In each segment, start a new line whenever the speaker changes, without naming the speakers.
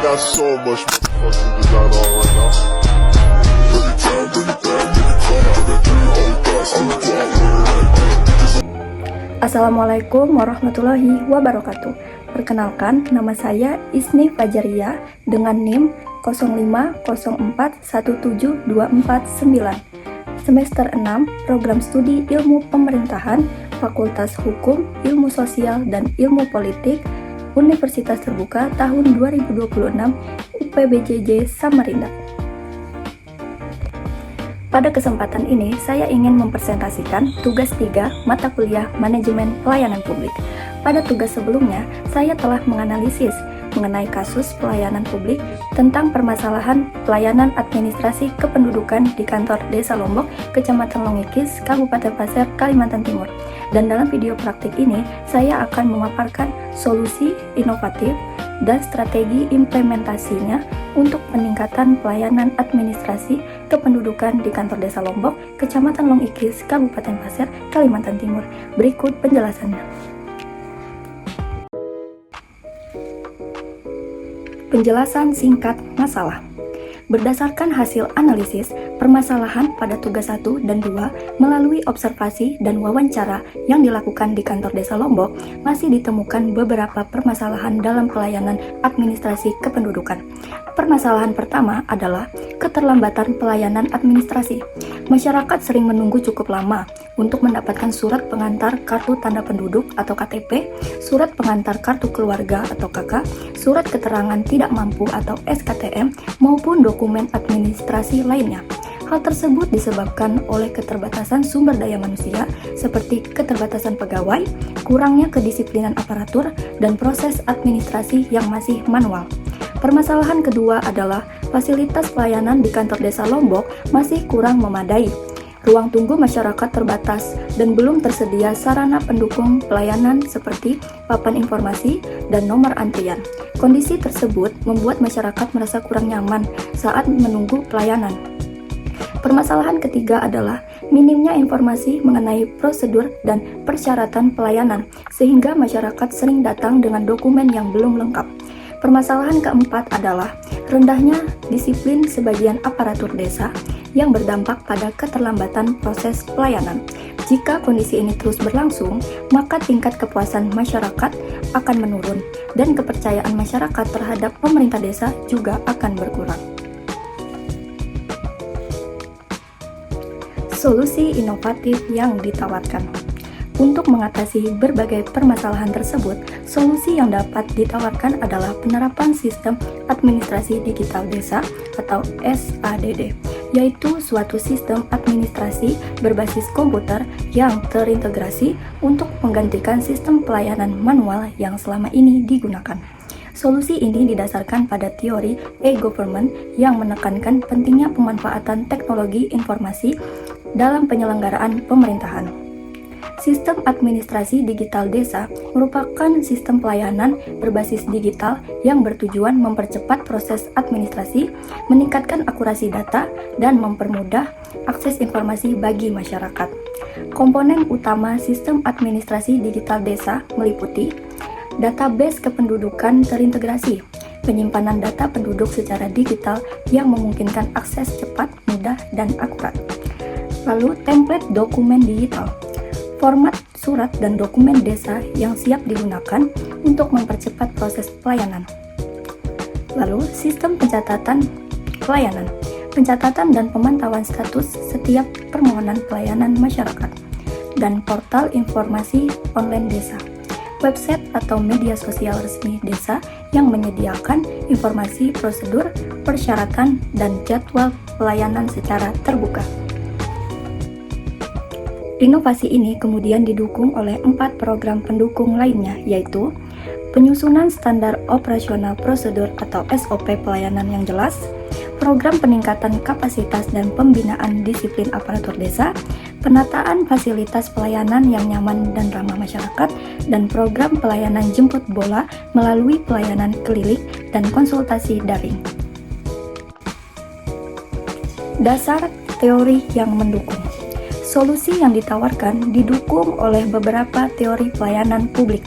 got so much fucking design on right now. Bring it down, bring it down, make it come out that thing, all the thoughts on the
Assalamualaikum warahmatullahi wabarakatuh. Perkenalkan, nama saya Isni Fajaria dengan NIM 050417249. Semester 6, Program Studi Ilmu Pemerintahan, Fakultas Hukum, Ilmu Sosial, dan Ilmu Politik, Universitas Terbuka tahun 2026, UPBJJ Samarinda. Pada kesempatan ini, saya ingin mempresentasikan tugas 3 mata kuliah Manajemen Pelayanan Publik. Pada tugas sebelumnya, saya telah menganalisis mengenai kasus pelayanan publik tentang permasalahan pelayanan administrasi kependudukan di kantor Desa Lombok, Kecamatan Longikis, Kabupaten Pasir, Kalimantan Timur. Dan dalam video praktik ini, saya akan memaparkan solusi inovatif dan strategi implementasinya untuk peningkatan pelayanan administrasi kependudukan di kantor Desa Lombok, Kecamatan Longikis, Kabupaten Pasir, Kalimantan Timur. Berikut penjelasannya. Penjelasan singkat masalah. Berdasarkan hasil analisis permasalahan pada tugas 1 dan 2 melalui observasi dan wawancara yang dilakukan di kantor Desa Lombok, masih ditemukan beberapa permasalahan dalam pelayanan administrasi kependudukan. Permasalahan pertama adalah keterlambatan pelayanan administrasi. Masyarakat sering menunggu cukup lama untuk mendapatkan surat pengantar kartu tanda penduduk atau KTP, surat pengantar kartu keluarga atau KK, surat keterangan tidak mampu atau SKTM, maupun dokumen administrasi lainnya. Hal tersebut disebabkan oleh keterbatasan sumber daya manusia seperti keterbatasan pegawai, kurangnya kedisiplinan aparatur, dan proses administrasi yang masih manual. Permasalahan kedua adalah fasilitas pelayanan di kantor Desa Lombok masih kurang memadai. Ruang tunggu masyarakat terbatas dan belum tersedia sarana pendukung pelayanan seperti papan informasi dan nomor antrian. Kondisi tersebut membuat masyarakat merasa kurang nyaman saat menunggu pelayanan. Permasalahan ketiga adalah minimnya informasi mengenai prosedur dan persyaratan pelayanan, sehingga masyarakat sering datang dengan dokumen yang belum lengkap. Permasalahan keempat adalah rendahnya disiplin sebagian aparatur desa yang berdampak pada keterlambatan proses pelayanan. Jika kondisi ini terus berlangsung, maka tingkat kepuasan masyarakat akan menurun dan kepercayaan masyarakat terhadap pemerintah desa juga akan berkurang. Solusi inovatif yang ditawarkan. Untuk mengatasi berbagai permasalahan tersebut, solusi yang dapat ditawarkan adalah penerapan sistem administrasi digital desa atau SADD, yaitu suatu sistem administrasi berbasis komputer yang terintegrasi untuk menggantikan sistem pelayanan manual yang selama ini digunakan. Solusi ini didasarkan pada teori e-government yang menekankan pentingnya pemanfaatan teknologi informasi dalam penyelenggaraan pemerintahan. Sistem administrasi digital desa merupakan sistem pelayanan berbasis digital yang bertujuan mempercepat proses administrasi, meningkatkan akurasi data, dan mempermudah akses informasi bagi masyarakat. Komponen utama sistem administrasi digital desa meliputi database kependudukan terintegrasi, penyimpanan data penduduk secara digital yang memungkinkan akses cepat, mudah, dan akurat. Lalu, template dokumen digital, format surat dan dokumen desa yang siap digunakan untuk mempercepat proses pelayanan. Lalu, sistem pencatatan pelayanan, pencatatan dan pemantauan status setiap permohonan pelayanan masyarakat, dan portal informasi online desa, website atau media sosial resmi desa yang menyediakan informasi prosedur, persyaratan, dan jadwal pelayanan secara terbuka. Inovasi ini kemudian didukung oleh 4 program pendukung lainnya, yaitu penyusunan standar operasional prosedur atau SOP pelayanan yang jelas, program peningkatan kapasitas dan pembinaan disiplin aparatur desa, penataan fasilitas pelayanan yang nyaman dan ramah masyarakat, dan program pelayanan jemput bola melalui pelayanan keliling dan konsultasi daring. Dasar teori yang mendukung. Solusi yang ditawarkan didukung oleh beberapa teori pelayanan publik.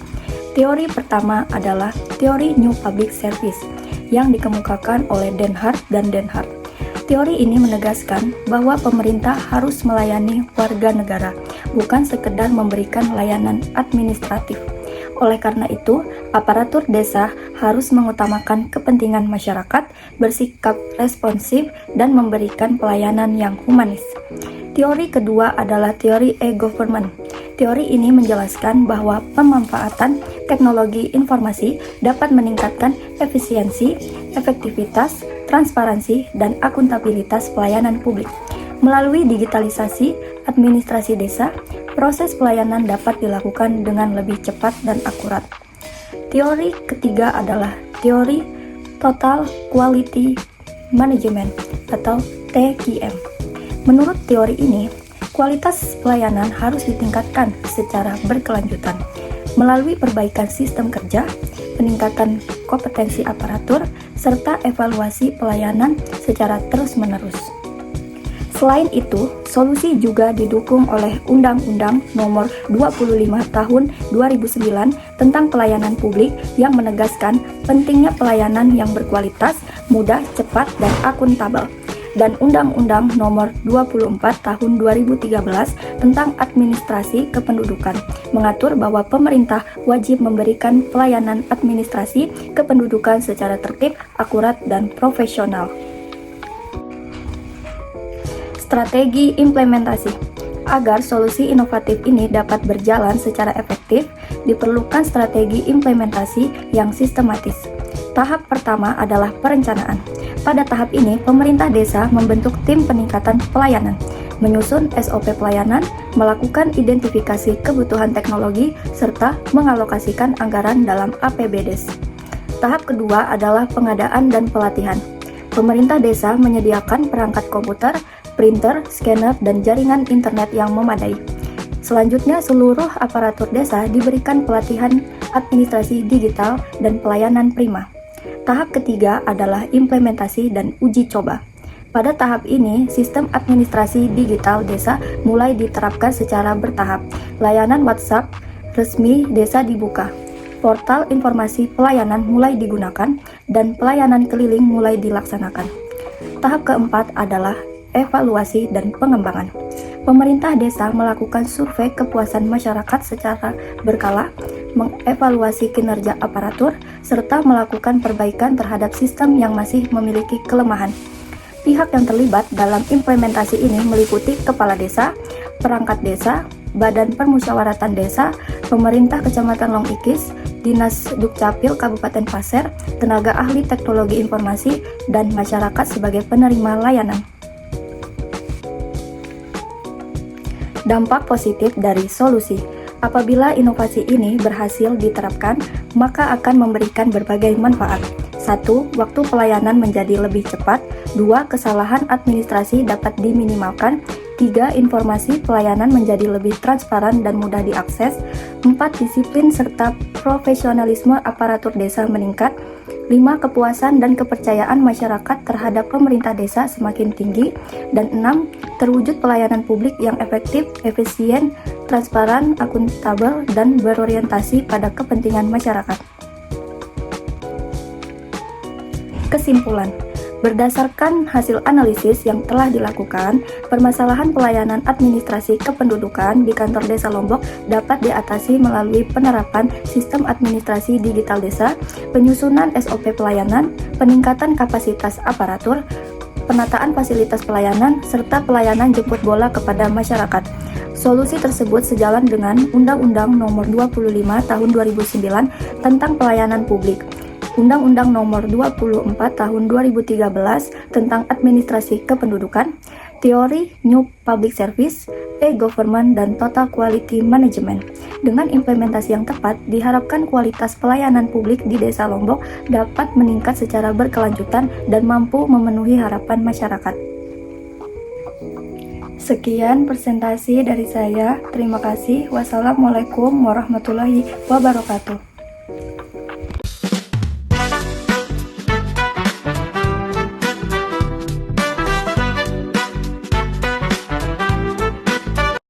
Teori pertama adalah teori New Public Service, yang dikemukakan oleh Denhart dan Denhart. Teori ini menegaskan bahwa pemerintah harus melayani warga negara, bukan sekedar memberikan layanan administratif. Oleh karena itu, aparatur desa harus mengutamakan kepentingan masyarakat, bersikap responsif, dan memberikan pelayanan yang humanis. Teori kedua adalah teori e-government. Teori ini menjelaskan bahwa pemanfaatan teknologi informasi dapat meningkatkan efisiensi, efektivitas, transparansi, dan akuntabilitas pelayanan publik. Melalui digitalisasi administrasi desa, proses pelayanan dapat dilakukan dengan lebih cepat dan akurat. Teori ketiga adalah teori Total Quality Management atau TQM. Menurut teori ini, kualitas pelayanan harus ditingkatkan secara berkelanjutan melalui perbaikan sistem kerja, peningkatan kompetensi aparatur, serta evaluasi pelayanan secara terus-menerus. Selain itu, solusi juga didukung oleh Undang-Undang Nomor 25 Tahun 2009 tentang Pelayanan Publik yang menegaskan pentingnya pelayanan yang berkualitas, mudah, cepat, dan akuntabel. Dan Undang-Undang Nomor 24 Tahun 2013 tentang Administrasi Kependudukan mengatur bahwa pemerintah wajib memberikan pelayanan administrasi kependudukan secara tertib, akurat, dan profesional. Strategi implementasi. Agar solusi inovatif ini dapat berjalan secara efektif, diperlukan strategi implementasi yang sistematis. Tahap pertama adalah perencanaan. Pada tahap ini, pemerintah desa membentuk tim peningkatan pelayanan, menyusun SOP pelayanan, melakukan identifikasi kebutuhan teknologi, serta mengalokasikan anggaran dalam APBDes. Tahap kedua adalah pengadaan dan pelatihan. Pemerintah desa menyediakan perangkat komputer, printer, scanner, dan jaringan internet yang memadai. Selanjutnya, seluruh aparatur desa diberikan pelatihan administrasi digital dan pelayanan prima. Tahap ketiga adalah implementasi dan uji coba. Pada tahap ini, sistem administrasi digital desa mulai diterapkan secara bertahap. Layanan WhatsApp resmi desa dibuka. Portal informasi pelayanan mulai digunakan dan pelayanan keliling mulai dilaksanakan. Tahap keempat adalah evaluasi dan pengembangan. Pemerintah desa melakukan survei kepuasan masyarakat secara berkala, mengevaluasi kinerja aparatur, serta melakukan perbaikan terhadap sistem yang masih memiliki kelemahan. Pihak yang terlibat dalam implementasi ini meliputi kepala desa, perangkat desa, Badan Permusyawaratan Desa, pemerintah Kecamatan Long Ikis, Dinas Dukcapil Kabupaten Pasir, tenaga ahli teknologi informasi, dan masyarakat sebagai penerima layanan. Dampak positif dari solusi. Apabila inovasi ini berhasil diterapkan, maka akan memberikan berbagai manfaat. 1. Waktu pelayanan menjadi lebih cepat. 2. Kesalahan administrasi dapat diminimalkan. 3. Informasi pelayanan menjadi lebih transparan dan mudah diakses. 4. Disiplin serta profesionalisme aparatur desa meningkat. 5. Kepuasan dan kepercayaan masyarakat terhadap pemerintah desa semakin tinggi. Dan 6. Terwujud pelayanan publik yang efektif, efisien, transparan, akuntabel, dan berorientasi pada kepentingan masyarakat. Kesimpulan. Berdasarkan hasil analisis yang telah dilakukan, permasalahan pelayanan administrasi kependudukan di kantor desa Lombok dapat diatasi melalui penerapan sistem administrasi digital desa, penyusunan SOP pelayanan, peningkatan kapasitas aparatur, penataan fasilitas pelayanan, serta pelayanan jemput bola kepada masyarakat. Solusi tersebut sejalan dengan Undang-Undang Nomor 25 Tahun 2009 tentang Pelayanan Publik, Undang-Undang Nomor 24 Tahun 2013 tentang Administrasi Kependudukan, Teori New Public Service, e-Government, dan Total Quality Management. Dengan implementasi yang tepat, diharapkan kualitas pelayanan publik di Desa Lombok dapat meningkat secara berkelanjutan dan mampu memenuhi harapan masyarakat. Sekian presentasi dari saya. Terima kasih. Wassalamualaikum warahmatullahi wabarakatuh.